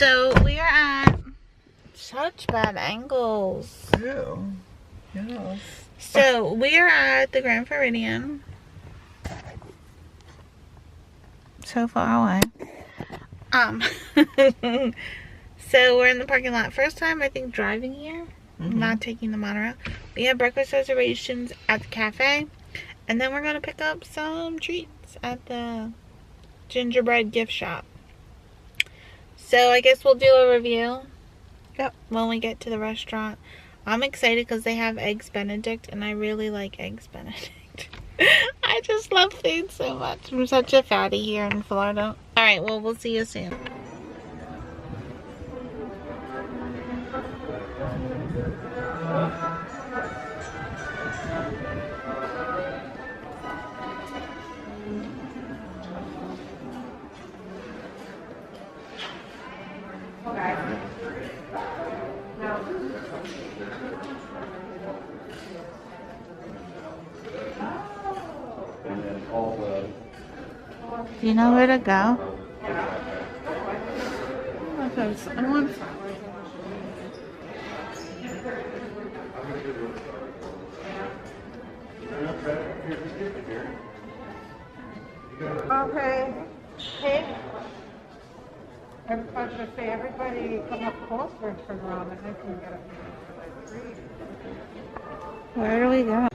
So we are at such bad angles. Yeah. Yes. So we are at the Grand Floridian. So far away. So we're in the parking lot. First time I think driving here. Not taking the monorail. We have breakfast reservations at the cafe. And then we're gonna pick up some treats at the gingerbread gift shop. So I guess we'll do a review. Yep. When we get to the restaurant. I'm excited because they have eggs Benedict, and I really like eggs Benedict. I just love food so much. I'm such a fatty here in Florida. Alright, well, we'll see you soon. Do you know where to go? Because I want. Okay. Hey. I was about to say, everybody come up closer for ramen. I can get it for like free. Where do we go?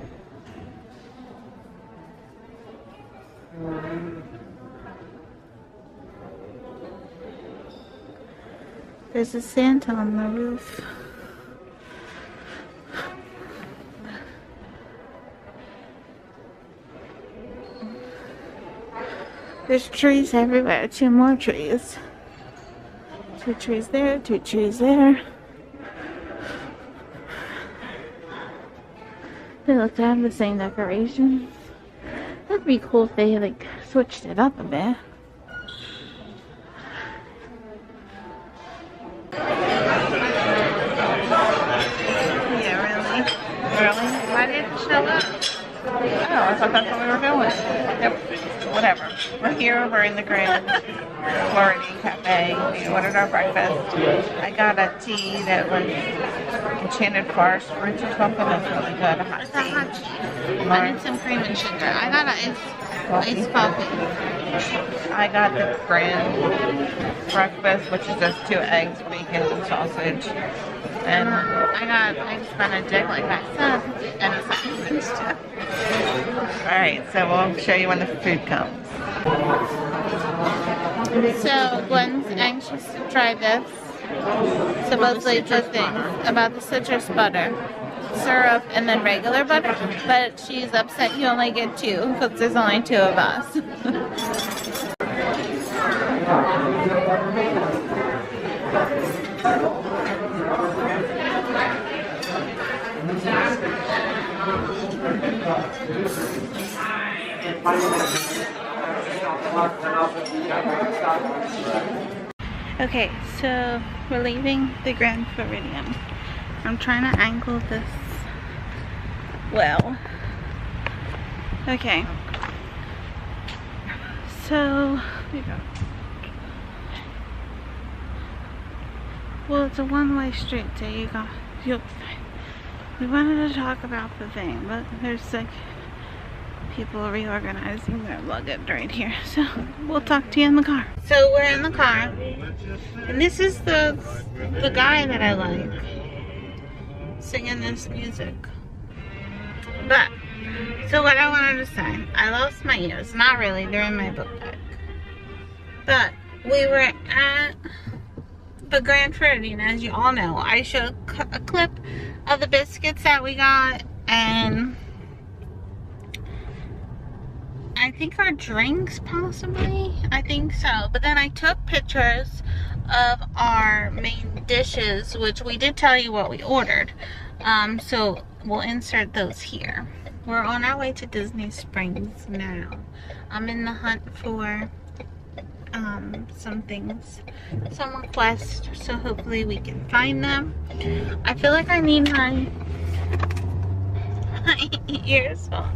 There's a Santa on the roof. There's trees everywhere. 2 more trees. 2 trees there, 2 trees there. They look to have the same decorations. That'd be cool if they like switched it up a bit. Yeah, really? Really? Why didn't it show up? Oh, I thought that's what we were doing. Yep. Whatever. We're here. We're in the Grand Floridian Cafe. We ordered our breakfast. I got a tea that was enchanted forest fruits or something. That's really good. A hot It's a tea. hot tea. I need some cream and sugar. I got an iced coffee. I got the Grand breakfast, which is just 2 eggs, bacon, and sausage. And I got eggs Benedict, like I said, and a sausage too. alright, so we'll show you when the food comes. So Gwen's anxious to try this. Supposedly it's a thing about the citrus butter, syrup, and then regular butter. But she's upset you only get 2 because there's only 2 of us. Okay, so we're leaving the Grand Floridian. I'm trying to angle this well. Okay. So, here you go. Well, it's a one-way street, so we wanted to talk about the thing, but there's like people reorganizing their luggage right here, so we'll talk to you in the car. So we're in the car, and this is the guy that I like singing this music. But so what I wanted to say, I lost my ears. Not really, they're in my book bag. But we were at the Grand Floridian, as you all know. I showed a clip of the biscuits that we got, and I think our drinks possibly. I think so. But then I took pictures of our main dishes, which we did tell you what we ordered. So we'll insert those here. We're on our way to Disney Springs now. I'm in the hunt for some things, some requests, so hopefully we can find them. I feel like I need my ears off,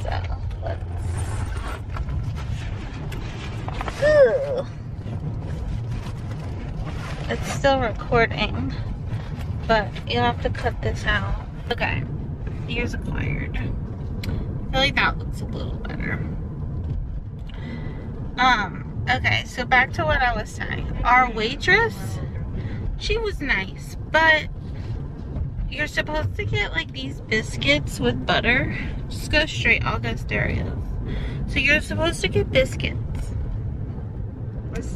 so let's It's still recording, but you'll have to cut this out. Okay, ears acquired. I feel like that looks a little better. Okay, so back to what I was saying. Our waitress, she was nice, but you're supposed to get like these biscuits with butter. Just go straight, I'll go stereo. So you're supposed to get biscuits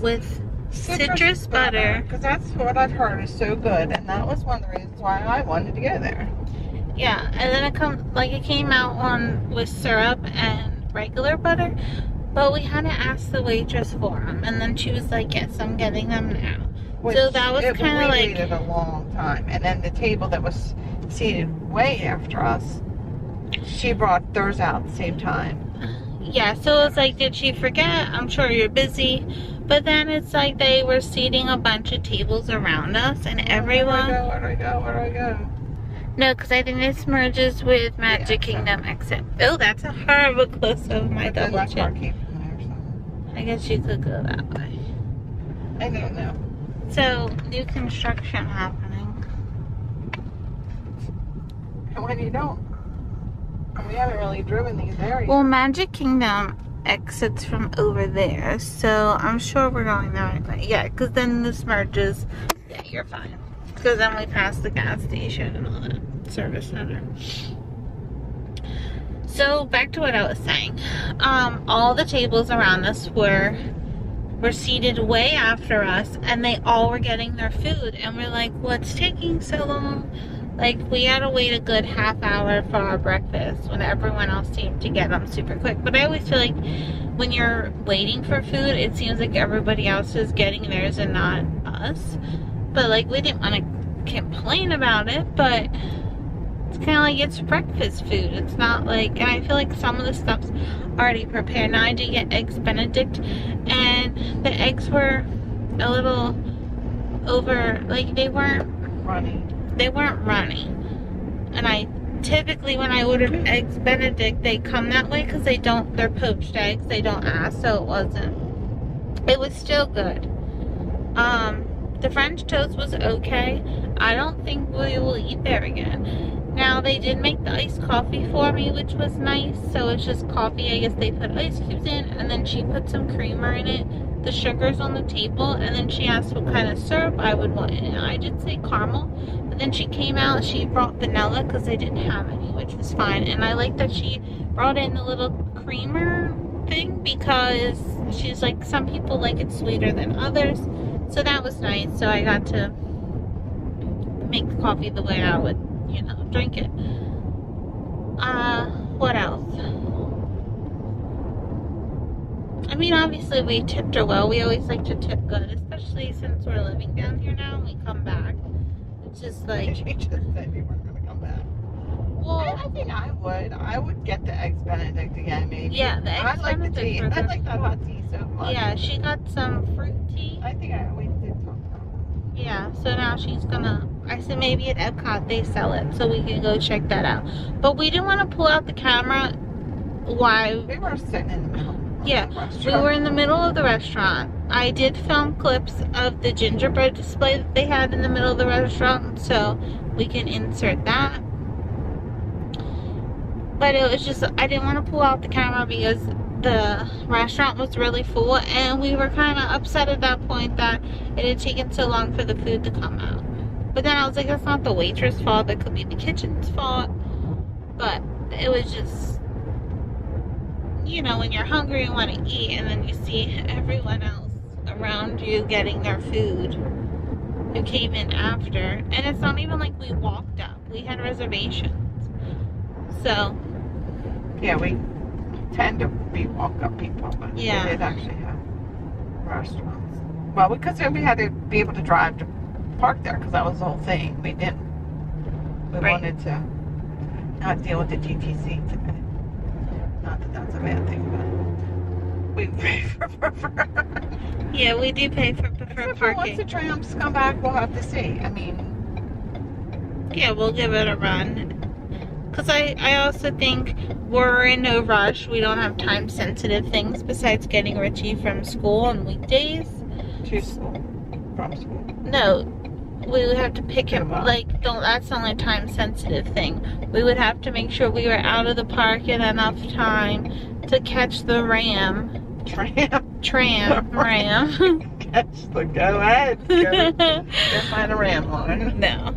with citrus butter. Because that's what I've heard is so good, and that was one of the reasons why I wanted to go there. Yeah, and then it came out on with syrup and regular butter. But we had to ask the waitress for them, and then she was like, yes, I'm getting them now. So that was kind of like... We waited a long time, and then the table that was seated way after us, she brought theirs out at the same time. Yeah, so it's like, did she forget? I'm sure you're busy. But then it's like they were seating a bunch of tables around us, and everyone... Where do I go? No, because I think this merges with Magic Kingdom exit. Oh, that's a horrible close-up of my double chin. I guess you could go that way. I don't know. So, new construction happening. And when you don't, we haven't really driven these areas. Well, Magic Kingdom exits from over there, so I'm sure we're going the right way. Yeah, because then this merges. Yeah, you're fine. Because then we pass the gas station and all that service center. So back to what I was saying. All the tables around us were seated way after us, and they all were getting their food, and we're like, what's taking so long? Like, we had to wait a good half hour for our breakfast when everyone else seemed to get them super quick. But I always feel like when you're waiting for food, it seems like everybody else is getting theirs and not us. But like, we didn't want to complain about it, but it's kind of like it's breakfast food. It's not like, and I feel like some of the stuff's already prepared. Now I did get eggs Benedict, and the eggs were a little over, like they weren't runny. And I typically, when I ordered eggs Benedict, they come that way because they're poached eggs. They don't ask, so it was still good. The French toast was okay. I don't think we will eat there again. Now, they did make the iced coffee for me, which was nice. So it's just coffee. I guess they put ice cubes in, and then she put some creamer in it. The sugar's on the table, and then she asked what kind of syrup I would want in it. I did say caramel, but then she came out, she brought vanilla because they didn't have any, which was fine. And I like that she brought in the little creamer thing because she's like, some people like it sweeter than others. So that was nice. So I got to make the coffee the way I would, drink it. What else? I mean, obviously we tipped her well. We always like to tip good, especially since we're living down here now and we come back. It's just like... She just said you weren't going to come back. Well, I think I would. I would get the eggs Benedict again, maybe. Yeah, the eggs Benedict. The tea. I like that hot tea so much. Yeah, she got some fruit tea. I think we did talk about it. Yeah, so now she's gonna... I said maybe at Epcot they sell it, so we can go check that out. But we didn't want to pull out the camera while... We were sitting in the middle. Yeah, we were in the middle of the restaurant. I did film clips of the gingerbread display that they had in the middle of the restaurant, so we can insert that. But it was just, I didn't want to pull out the camera because the restaurant was really full, and we were kind of upset at that point that it had taken so long for the food to come out. But then I was like, that's not the waitress' fault, that could be the kitchen's fault. But it was just, when you're hungry and want to eat, and then you see everyone else around you getting their food who came in after. And it's not even like we walked up. We had reservations. So. Yeah, we tend to be walk-up people, but yeah, we did actually have restaurants. Well, because we had to be able to drive to park there, because that was the whole thing. We didn't. We wanted to not deal with the GTC today. Not that that's a bad thing, but we pay for preferred. Yeah, we do pay for preferred parking. Once the Tramps come back, we'll have to see. I mean, yeah, we'll give it a run. Because I also think we're in no rush. We don't have time-sensitive things besides getting Richie from school on weekdays. To school. from school. No, we would have to pick him. Come on. Like, don't. That's the only time-sensitive thing. We would have to make sure we were out of the park in enough time to catch the ram. Ram. Catch the. Go ahead. Go find a ram, Lauren. No.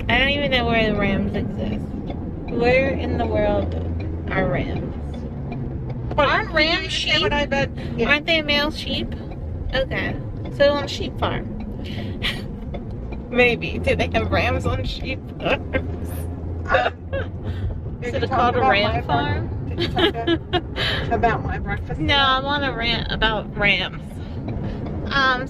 I don't even know where the rams exist. Where in the world are rams? Aren't rams sheep? What I bet. Yeah. Aren't they male sheep? Okay. So on a sheep farm. Maybe. Do they have rams on sheep farms? Is it called a ram farm? Did you talk about my breakfast? No, I'm on a rant about rams.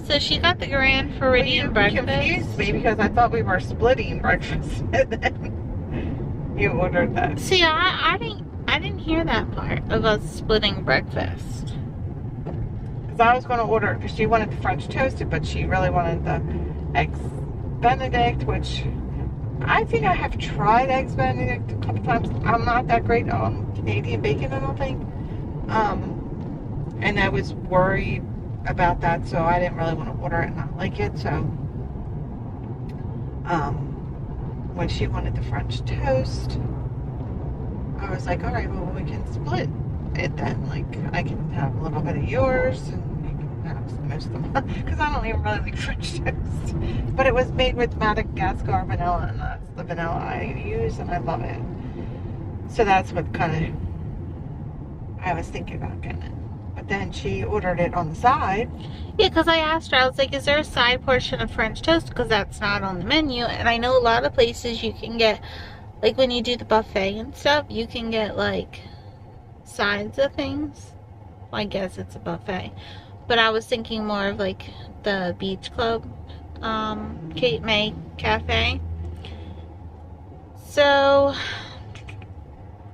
So she got the Grand Floridian breakfast. Confused me because I thought we were splitting breakfast, and then you ordered that. See, I didn't hear that part of us splitting breakfast. Because I was going to order, because she wanted the French toasted, but she really wanted the eggs Benedict, which I think I have tried eggs Benedict a couple times. I'm not that great on Canadian bacon, I don't think. And I was worried about that, so I didn't really want to order it and not like it. So when she wanted the French toast, I was like, all right, well, we can split it then. Like, I can have a little bit of yours and you can have most of mine, because I don't even really like French toast. But it was made with Madagascar vanilla, and that's the vanilla I use, and I love it. So that's what kind of I was thinking about getting it. But then she ordered it on the side. Yeah, because I asked her, I was like, is there a side portion of French toast? Because that's not on the menu. And I know a lot of places you can get, like when you do the buffet and stuff, you can get like sides of things. Well, I guess it's a buffet. But I was thinking more of like the Beach Club, Cape May Cafe. So,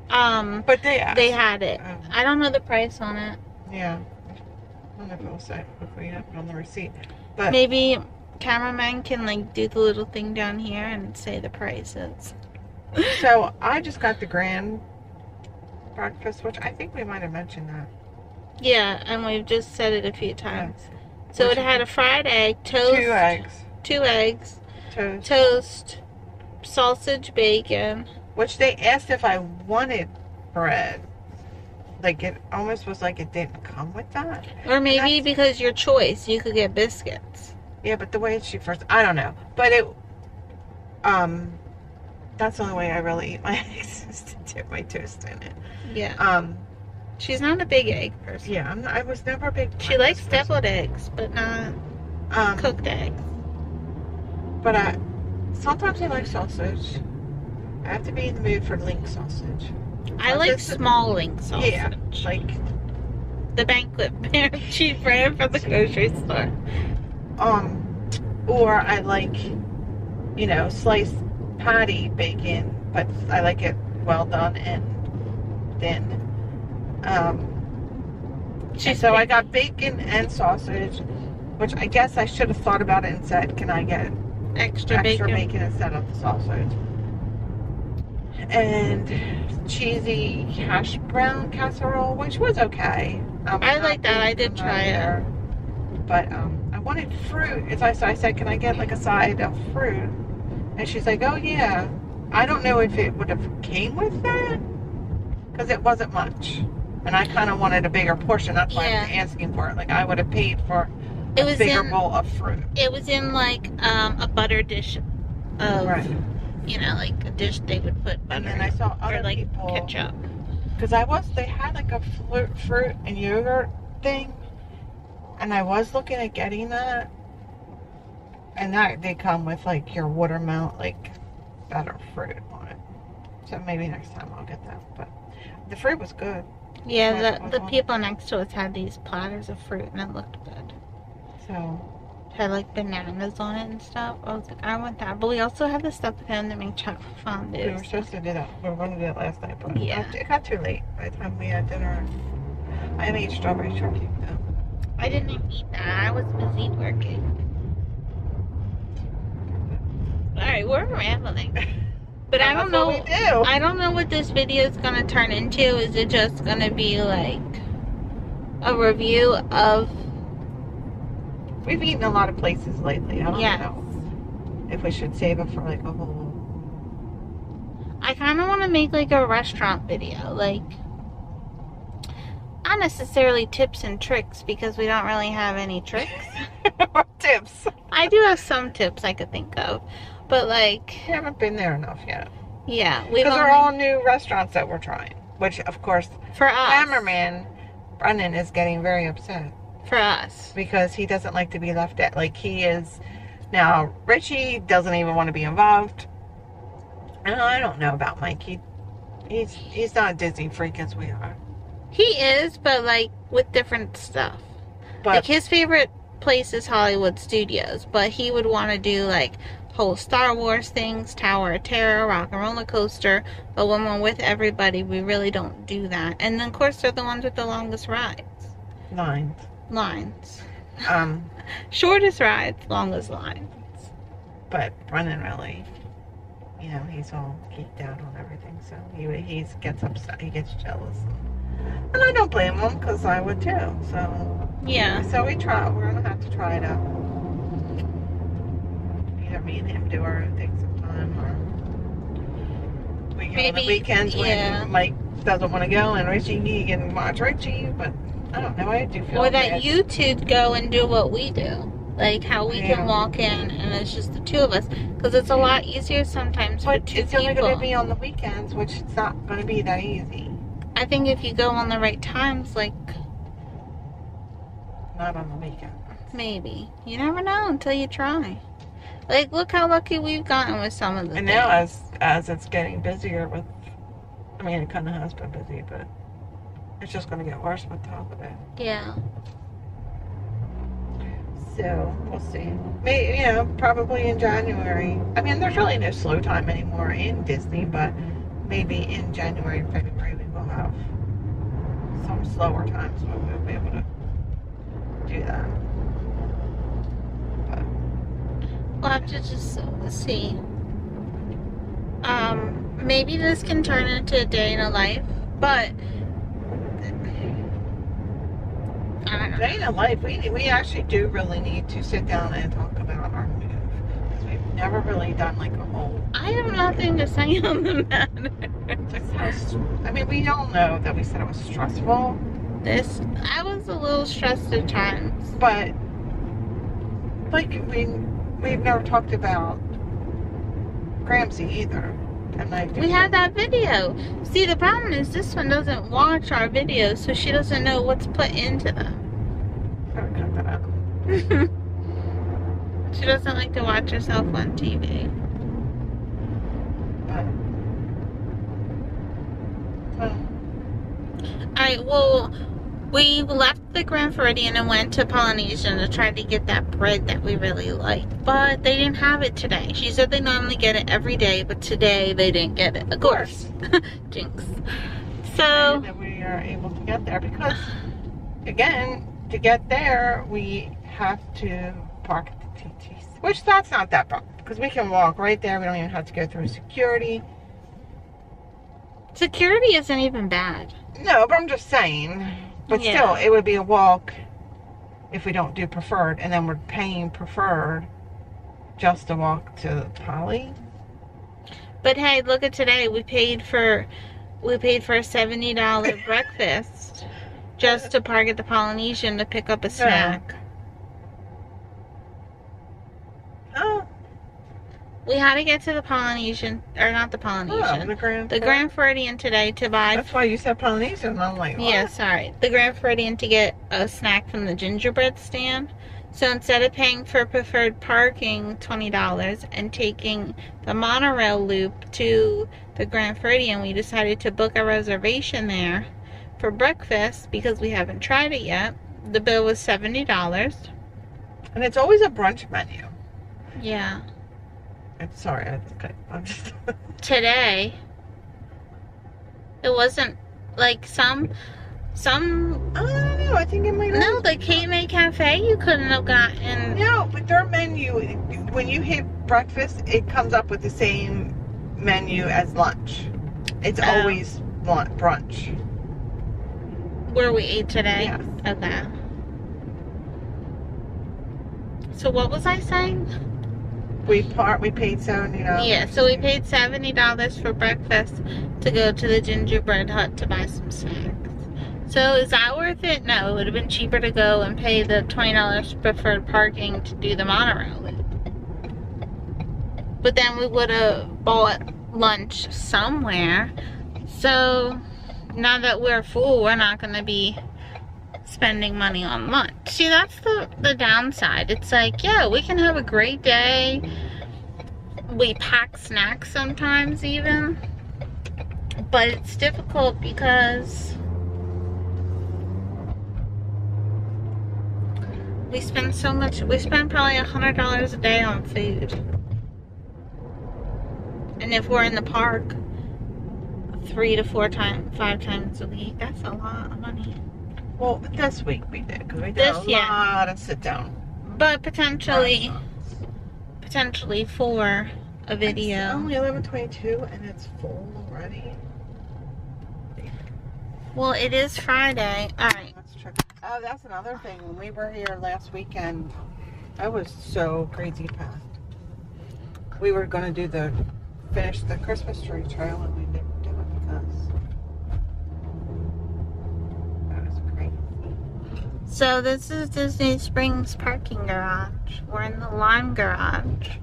but they had it. I don't know the price on it. Yeah. I don't know if it'll say before you have it on the receipt. But maybe cameraman can like do the little thing down here and say the prices. So I just got the Grand breakfast, which I think we might have mentioned that. Yeah, and we've just said it a few times. Yeah. So it had a fried egg, toast, two eggs, toast, sausage, bacon. Which they asked if I wanted bread. Like, it almost was like it didn't come with that. Or maybe because your choice, you could get biscuits. Yeah, but the way she first, I don't know. But it, that's the only way I really eat my eggs, is to dip my toast in it. Yeah. She's not a big egg person. Yeah, I was never a big. She likes deviled eggs, but not cooked eggs. But sometimes I like sausage. I have to be in the mood for link sausage. I like small link sausage. Yeah, like the banquet cheap brand from the grocery store. Or I like, sliced patty bacon, but I like it well done and thin. So I got bacon and sausage, which I guess I should have thought about it and said, can I get extra bacon instead of the sausage? And cheesy hash brown casserole, which was okay. I like that. I did try it. But I wanted fruit. So I said, can I get like a side of fruit? And she's like, oh yeah. I don't know if it would have came with that, because it wasn't much. And I kind of wanted a bigger portion. That's why I was asking for it. Like, I would have paid for a bigger bowl of fruit. It was in like a butter dish of... Right. Like a dish they would put butter and then I saw other or like people, ketchup. Because they had like a fruit and yogurt thing, and I was looking at getting that, and that they come with like your watermelon, like better fruit on it. So maybe next time I'll get that. But the fruit was good. Yeah, the people next to us had these platters of fruit, and it looked good. So. Had like bananas on it and stuff. I was like, I want that. But we also had the stuff at the end to make chocolate fondue. We were supposed to do that. We were going to do it last night, but it got too late by the time we had dinner. I haven't eaten strawberry shortcake though. I didn't even eat that. I was busy working. Alright, we're rambling. But I don't know. What we do. I don't know what this video is going to turn into. Is it just going to be like a review of We've eaten a lot of places lately. I don't Yes. know if we should save it for like a whole... I kind of want to make like a restaurant video, like not necessarily tips and tricks because we don't really have any tricks. Tips. I do have some tips I could think of, but like We haven't been there enough yet. yeah, Because they're all new restaurants that we're trying. Which, of course, for us. cameraman Brennan is getting very upset. For us. Because he doesn't like to be left at. Like, he is... Now, Richie doesn't even want to be involved. And I don't know about Mike. He's not a Disney freak as we are. He is, but like with different stuff. But Like his favorite place is Hollywood Studios, but he would want to do like whole Star Wars things, Tower of Terror, Rock and Roller Coaster. But when we're with everybody, we really don't do that. And then of course they're the ones with the longest rides. Lines. Shortest rides, longest lines. But Brennan really, you know, he's all geeked out on everything, so he gets upset, he gets jealous, and I don't blame him because I would too. So Yeah. So we're gonna have to try it out. Either me and him do our own thing sometime, or we go on the weekends when Mike doesn't want to go and Richie can watch Richie. But I don't know. I do feel Or bad. that you two go and do what we do. Like how we can walk in and it's just the two of us. Because it's a lot easier sometimes for two it's only going to people. be on the weekends, which it's not going to be that easy. I think if you go on the right times, like Not on the weekend. maybe. You never know until you try. Like look how lucky we've gotten with some of the And things. now as it's getting busier with, I mean, it kind of has been busy, but it's just going to get worse with top of it. Yeah. So we'll see. Maybe, you know, probably in January. I mean, there's really no slow time anymore in Disney, but maybe in January and February we will have some slower times where we'll be able to do that. But We'll have to just see. Maybe this can turn into a day in a life, but I don't know. day in a life, we actually do really need to sit down and talk about our move. Because we've never really done like a whole... I have nothing to say on the matter. I mean, we all know that we said it was stressful. I was a little stressed at times. But, like, we've never talked about Gramsci either. And We had that video. See, the problem is this one doesn't watch our videos, so she doesn't know what's put into them. Gotta cut that out. She doesn't like to watch herself on TV. But, Alright, well, we left the Grand Floridian and went to Polynesian to try to get that bread that we really liked. But they didn't have it today. She said they normally get it every day, but today they didn't get it. Of course. Jinx. So... that we are able to get there because, again, to get there, we have to park at the TTC. Which, that's not that problem because we can walk right there. We don't even have to go through security. Security isn't even bad. No, but I'm just saying. But still, it would be a walk if we don't do preferred, and then we're paying preferred just to walk to Poly. But hey, look at today. We paid for a $70 breakfast just to park at the Polynesian to pick up a snack. Oh. We had to get to the Polynesian, or not the Polynesian, the Grand Floridian today to buy. That's why you said Polynesian. I'm like, what? Yeah, sorry. The Grand Floridian to get a snack from the gingerbread stand. So instead of paying for preferred parking, $20, and taking the monorail loop to the Grand Floridian, we decided to book a reservation there for breakfast because we haven't tried it yet. The bill was $70. And it's always a brunch menu. Yeah. Sorry, I'm just... Today, it wasn't like some... I don't know, I think it might... No, the KMA Cafe you couldn't have gotten... No, but their menu, when you hit breakfast, it comes up with the same menu as lunch. It's always brunch. Where we ate today? Yes. Okay. So what was I saying? We paid $70. Yeah, so we paid $70 for breakfast to go to the gingerbread hut to buy some snacks. So is that worth it? No, it would have been cheaper to go and pay the $20 preferred parking to do the monorail loop. But then we would have bought lunch somewhere. So now that we're full, we're not going to be spending money on lunch. See, that's the downside. It's like, yeah, we can have a great day. We pack snacks sometimes even. But it's difficult because we spend so much. We spend probably $100 a day on food. And if we're in the park 3 to 5 times a week, that's a lot of money. Well, this week we did, because we did a lot of sit down. But potentially for a video. It's only 11:22 and it's full already. Well, it is Friday. Alright. Let's check. Oh, that's another thing. When we were here last weekend, I was so crazy packed. We were going to finish the Christmas tree trail and we didn't do it because that was crazy. So this is Disney Springs parking garage. We're in the Lime garage.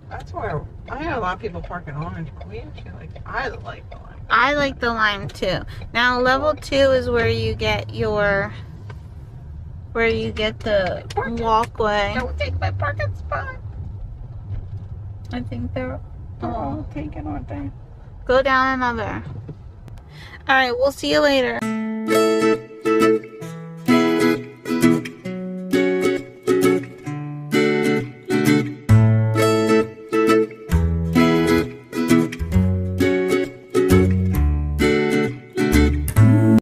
That's where I had a lot of people parking Orange. I like the Lime. I like the Lime too. Now level 2 is where you get the walkway. Don't take my parking spot. I think they're all taken, aren't they? Go down another. Alright, we'll see you later.